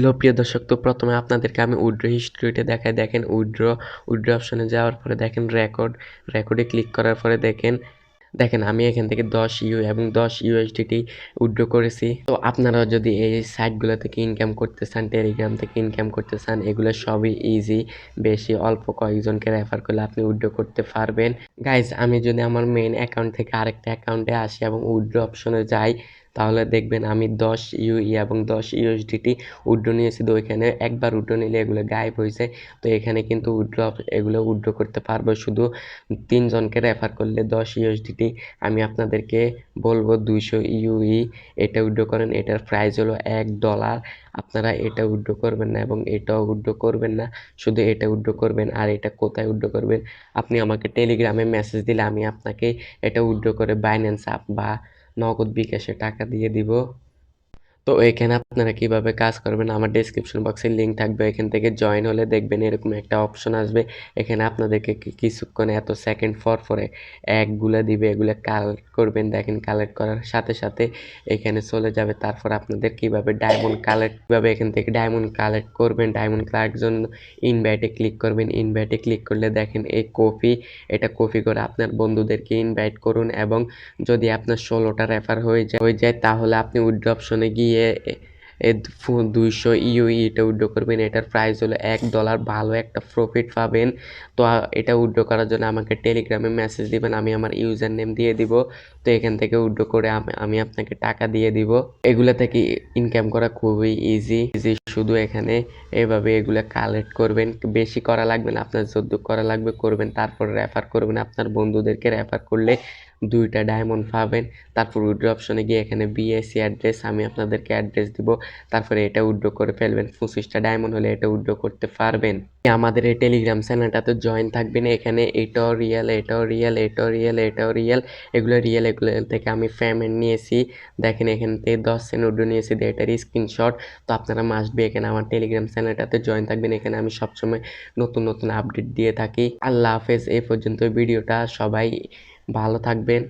Hello প্রিয় দর্শক, তো প্রথমে আপনাদেরকে আমি উইথড্র হিস্ট্রিটা দেখাই। দেখেন উইথড্র অপশনে যাওয়ার পরে দেখেন রেকর্ডে ক্লিক করার পরে দেখেন আমি এখান থেকে 10 ইউ এবং 10 USDT উইথড্র করেছি। তো আপনারা যদি এই সাইটগুলো থেকে ইনকাম করতে চান, টেলিগ্রাম থেকে ইনকাম করতে চান, এগুলো সবই ইজি। বেশি অল্প কয়েকজনকে রেফার করলে আপনি উইথড্র করতে পারবেন। গাইজ, আমি যদি আমার মেইন অ্যাকাউন্ট থেকে আরেকটা অ্যাকাউন্টে আসি এবং উইথড্র অপশনে যাই, তাহলে দেখবেন আমি 10 UE এবং 10 USDT উইথড্র নিয়েছি। তো এখানে একবার উইথড্র নিলে এগুলো গায়েব হয়েছে। তো এখানে কিন্তু এগুলো উইথড্র করতে পারবো শুধু 3 জনকে রেফার করলে 10 USDT। আমি আপনাদেরকে বলবো 200 UE এটা উইথড্র করেন। এটার প্রাইস হলো $1। আপনারা এটা উইথড্র করবেন না এবং এটাও উইথড্র করবেন না, শুধু এটা উইথড্র করবেন। আর এটা কোথায় উইথড্র করবেন? আপনি আমাকে টেলিগ্রামে মেসেজ দিলে আমি আপনাকে এটা উইথড্র করে বাইন্যান্স অ্যাপ বা নগদ বিকাশে টাকা দিয়ে দিব। তো এখানে আপনারা কিভাবে কাজ করবেন, আমার ডেসক্রিপশন বক্সে লিঙ্ক থাকবে। এখান থেকে জয়েন হলে দেখবেন এরকম একটা অপশন আসবে। এখানে আপনাদেরকে কিছুক্ষণ এত সেকেন্ড পরে একগুলা দিবে, এগুলো কালেক্ট করবেন। দেখেন কালেক্ট করার সাথে সাথে এখানে চলে যাবে। তারপর আপনাদের কিভাবে এখান থেকে ডায়মন্ড কালেক্ট করবেন। ডায়মন্ড কালেক্ট জন্য ইনভাইটে ক্লিক করবেন। ইনভাইটে ক্লিক করলে দেখেন এই এটা কপি করে আপনার বন্ধুদেরকে ইনভাইট করুন এবং যদি আপনার 16টা রেফার হয়ে যায় তাহলে আপনি উইথড্র অপশনে গিয়ে 200 UE এটা উইথড্র করবেন। এটার প্রাইস হলো $1। ভালো একটা প্রফিট পাবেন। তো এটা উইথড্র করার জন্য আমাকে টেলিগ্রামে মেসেজ দিবেন, আমি আমার ইউজার নেম দিয়ে দিব। তো এখান থেকে উইথড্র করে আমি আপনাকে টাকা দিয়ে দিব। এগুলা থেকে ইনকাম করা খুবই ইজি। শুধু এখানে এভাবে এগুলা কালেক্ট করবেন। বেশি করা লাগবে না, আপনার যতটুকু করা লাগবে করবেন। তারপর রেফার করবেন, আপনার বন্ধুদেরকে রেফার করলে 2টা ডায়মন্ড পাবেন। তারপর উইথড্র অপশনে গিয়ে এখানে বিএসসি অ্যাড্রেস, আমি আপনাদেরকে অ্যাড্রেস দিব। তারপরে এটা উইথড্র করে ফেলবেন। 25টা ডায়মন্ড হলে এটা উইথড্র করতে পারবেন। আমাদের এই টেলিগ্রাম চ্যানেলটাতে জয়েন থাকবেন। এখানে এটাও রিয়েল, এগুলো থেকে আমি পেমেন্ট নিয়েছি। দেখেন এখান থেকে 10 সেন্ট উইথড্র নিয়েছি, এটার স্ক্রিনশট। তো আপনারা মাস্ট বি এখানে আমার টেলিগ্রাম চ্যানেলটাতে জয়েন থাকবেন। এখানে আমি সবসময় নতুন আপডেট দিয়ে থাকি। আল্লাহ হাফেজ। এই পর্যন্ত ভিডিওটা, সবাই ভালো থাকবেন।